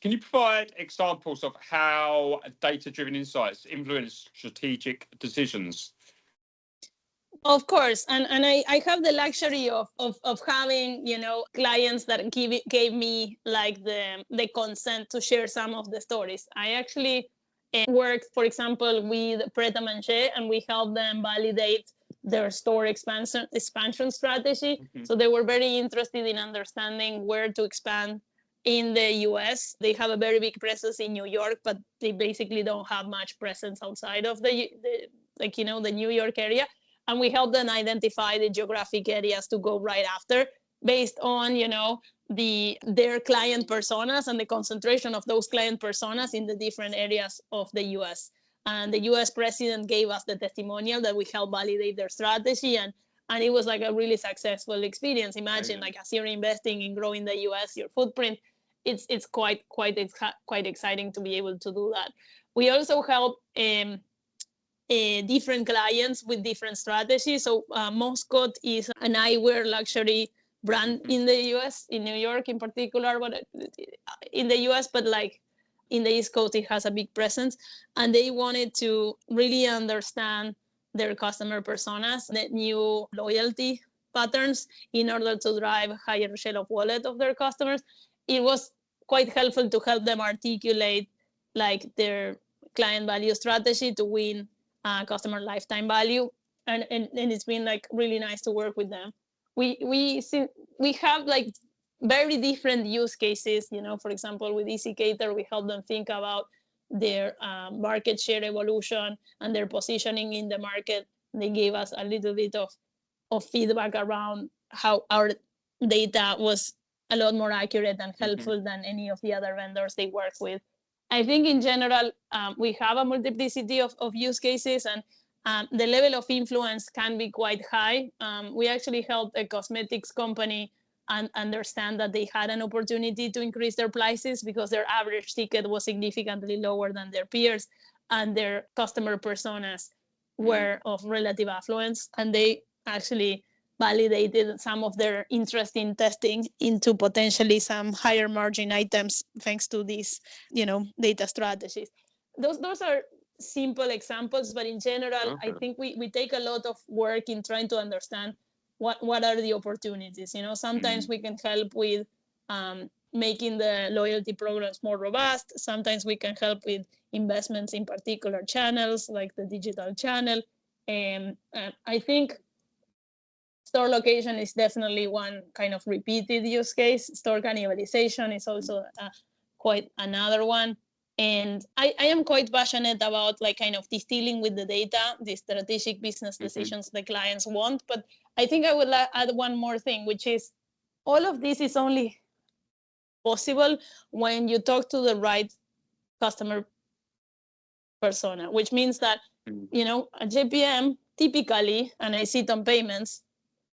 Can you provide examples of how data-driven insights influence strategic decisions? Of course, and I have the luxury of having clients that gave me like the consent to share some of the stories. I actually worked, for example, with Pret a Manger, and we helped them validate their store expansion strategy. Mm-hmm. So they were very interested in understanding where to expand in the US. They have a very big presence in New York, but they basically don't have much presence outside of the New York area. And we help them identify the geographic areas to go right after based on, their client personas and the concentration of those client personas in the different areas of the US. And the US president gave us the testimonial that we helped validate their strategy. And it was like a really successful experience. Imagine, like, as you're investing in growing the US, your footprint, it's quite exciting to be able to do that. We also help different clients with different strategies. So Moscot is an eyewear luxury brand in the US, in New York in particular, but in the US, but like in the East Coast, it has a big presence. And they wanted to really understand their customer personas, the new loyalty patterns in order to drive higher share of wallet of their customers. It was quite helpful to help them articulate like their client value strategy to win customer lifetime value, and it's been like really nice to work with them. We have like very different use cases. For example, with Easy Cater, we help them think about their market share evolution and their positioning in the market. They gave us a little bit of feedback around how our data was a lot more accurate and helpful than any of the other vendors they work with. I think in general, we have a multiplicity of use cases, and the level of influence can be quite high. We actually helped a cosmetics company and understand that they had an opportunity to increase their prices because their average ticket was significantly lower than their peers, and their customer personas were of relative affluence, and they actually validated some of their interest in testing into potentially some higher margin items thanks to these, data strategies. Those are simple examples, but in general, I think we take a lot of work in trying to understand what are the opportunities. Sometimes we can help with making the loyalty programs more robust. Sometimes we can help with investments in particular channels, like the digital channel. And I think store location is definitely one kind of repeated use case. Store cannibalization is also quite another one. And I am quite passionate about like kind of distilling with the data, the strategic business decisions the clients want. But I think I would add one more thing, which is all of this is only possible when you talk to the right customer persona, which means that, a JPM typically, and I see it on payments,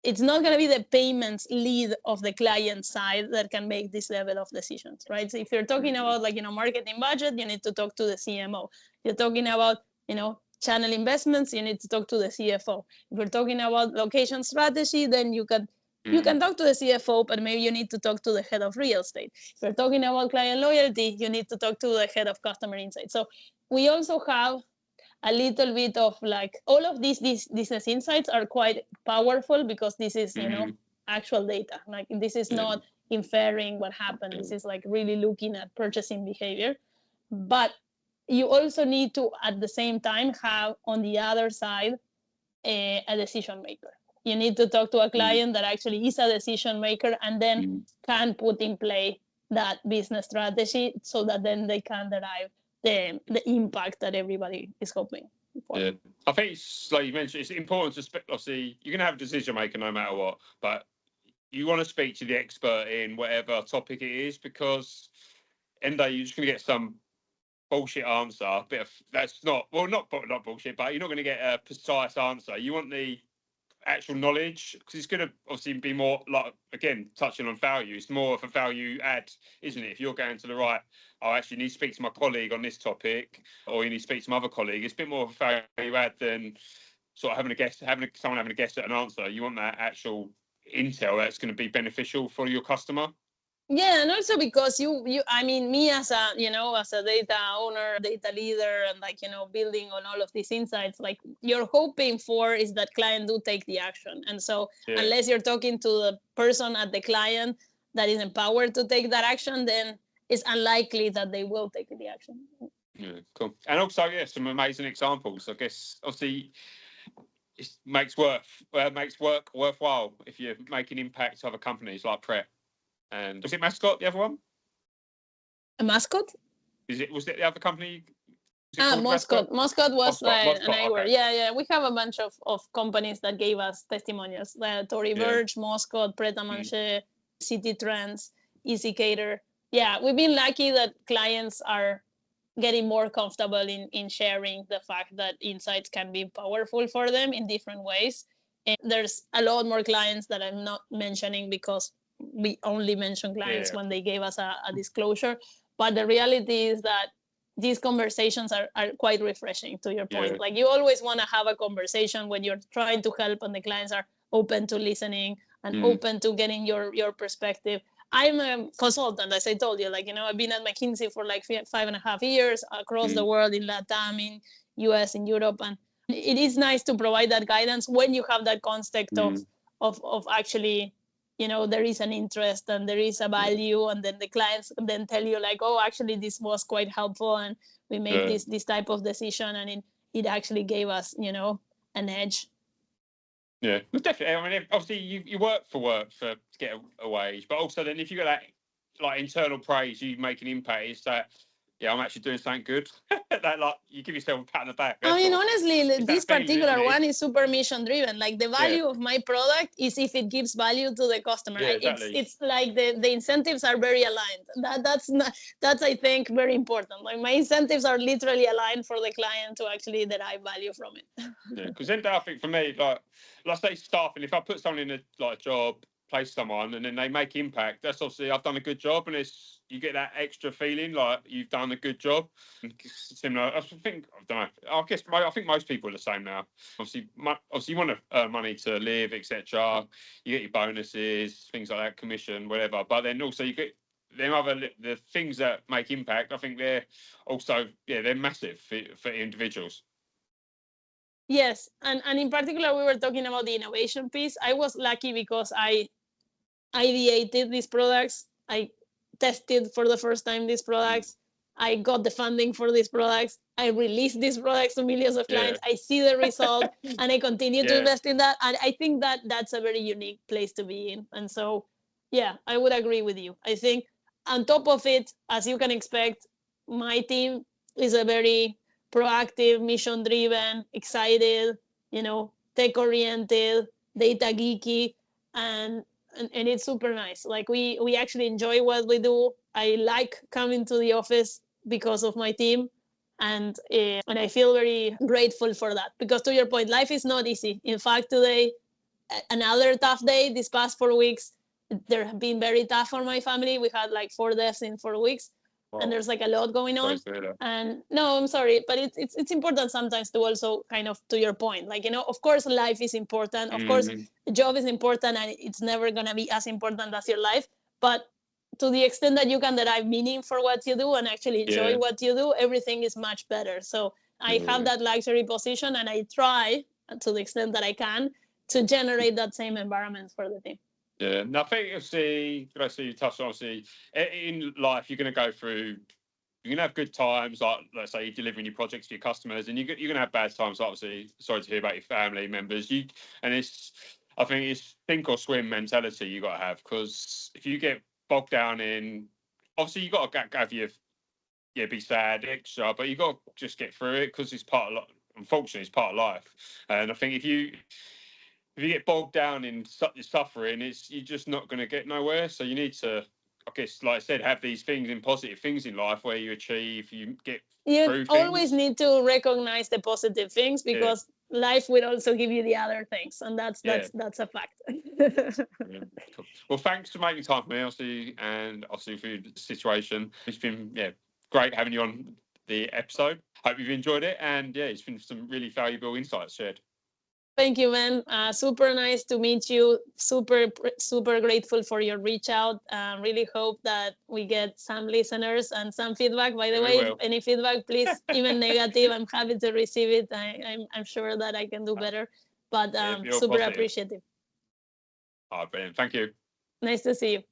it's not going to be the payments lead of the client side that can make this level of decisions, right? So if you're talking about like, marketing budget, you need to talk to the CMO. You're talking about, channel investments, you need to talk to the CFO. If you're talking about location strategy, then you can talk to the CFO, but maybe you need to talk to the head of real estate. If you're talking about client loyalty, you need to talk to the head of customer insight. So we also have a little bit of like all of these business insights are quite powerful because this is, actual data. Like this is not inferring what happened. This is like really looking at purchasing behavior. But you also need to, at the same time, have on the other side a decision maker. You need to talk to a client that actually is a decision maker and then can put in play that business strategy so that then they can derive the impact that everybody is hoping for. Yeah. I think it's like you mentioned, it's important to obviously you're gonna have a decision maker no matter what, but you want to speak to the expert in whatever topic it is, because end day you're just gonna get some bullshit answer. That's not bullshit, but you're not gonna get a precise answer. You want the actual knowledge, because it's going to obviously be more like, again, touching on value, it's more of a value add, isn't it? If you're going to the right, I actually need to speak to my colleague on this topic, or you need to speak to my other colleague, it's a bit more of a value add than sort of someone having a guess at an answer. You want that actual intel that's going to be beneficial for your customer. Yeah, and also because I mean, me as a, as a data owner, data leader, and like, building on all of these insights, like you're hoping for is that client do take the action. And so unless you're talking to the person at the client that is empowered to take that action, then it's unlikely that they will take the action. Yeah, cool. And also, some amazing examples. I guess, obviously, it makes work worthwhile if you're making impact to other companies like Prep. And was it Mascot, the other one? A mascot? Was it the other company? Mascot. Mascot was Mascot, an eyewear. okay. Yeah. We have a bunch of companies that gave us testimonials. Tory Burch, Mascot, Pret a Manger, City Trends, Easy Cater. Yeah, we've been lucky that clients are getting more comfortable in sharing the fact that insights can be powerful for them in different ways. And there's a lot more clients that I'm not mentioning because we only mention clients when they gave us a disclosure. But the reality is that these conversations are quite refreshing, to your point. Like, you always want to have a conversation when you're trying to help and the clients are open to listening and open to getting your perspective. I'm a consultant, as I told you. Like, I've been at McKinsey for like 5.5 years across the world, in LATAM, in US, in Europe. And it is nice to provide that guidance when you have that context of actually, there is an interest and there is a value, and then the clients then tell you like, oh, actually this was quite helpful and we made this type of decision, and it actually gave us, an edge. Yeah, definitely. I mean, obviously you work to get a wage, but also then if you got that like internal praise, you make an impact. It's that, I'm actually doing something good. That, like, you give yourself a pat on the back. I mean, honestly, this particular one is super mission driven. Like, the value of my product is if it gives value to the customer. Yeah, exactly. It's like the incentives are very aligned. That's I think very important. Like, my incentives are literally aligned for the client to actually derive value from it. Yeah, because then I think for me, like let's say staffing, if I put someone in a job, place someone, and then they make impact, that's obviously I've done a good job, and you get that extra feeling like you've done a good job. And similar, I think, I don't know. I think most people are the same now. Obviously, you want to earn money to live, etc. You get your bonuses, things like that, commission, whatever. But then also you get the things that make impact. I think they're also they're massive for individuals. Yes, and in particular, we were talking about the innovation piece. I was lucky because I ideated these products. I tested for the first time these products. I got the funding for these products. I released these products to millions of clients. I see the result, and I continue to invest in that. And I think that that's a very unique place to be in. And so, I would agree with you. I think on top of it, as you can expect, my team is a very proactive, mission-driven, excited, tech-oriented, data geeky, and it's super nice. Like, we actually enjoy what we do. I like coming to the office because of my team, and I feel very grateful for that. Because, to your point, life is not easy. In fact, today, another tough day. These past 4 weeks, they have been very tough for my family. We had like 4 deaths in 4 weeks. And there's like a lot going on. And no, I'm sorry, but it's important sometimes to also kind of, to your point, like, of course life is important. Of course the job is important, and it's never going to be as important as your life. But to the extent that you can derive meaning for what you do and actually enjoy what you do, everything is much better. So I have that luxury position, and I try to the extent that I can to generate that same environment for the team. Yeah, and I think you touched on, obviously, in life, you're going to go through, you're going to have good times, like, let's say, you're delivering your projects to your customers, and you're going to have bad times, obviously. Sorry to hear about your family members. I think it's sink or swim mentality you got to have, because if you get bogged down in, obviously, you got to have be sad, extra, but you got to just get through it, because unfortunately, it's part of life. And I think if you get bogged down in suffering, you're just not going to get nowhere. So you need to, I guess, like I said, have these positive things in life where you achieve, you get through things. You always need to recognize the positive things, because life will also give you the other things, and that's a fact. Cool. Well, thanks for making time for me, obviously, and obviously for the situation. It's been great having you on the episode. Hope you've enjoyed it, and it's been some really valuable insights shared. Thank you, man. Super nice to meet you. Super grateful for your reach out. Really hope that we get some listeners and some feedback. By the way, any feedback, please, even negative, I'm happy to receive it. I'm sure that I can do better, but super appreciative. Brilliant. Thank you. Nice to see you.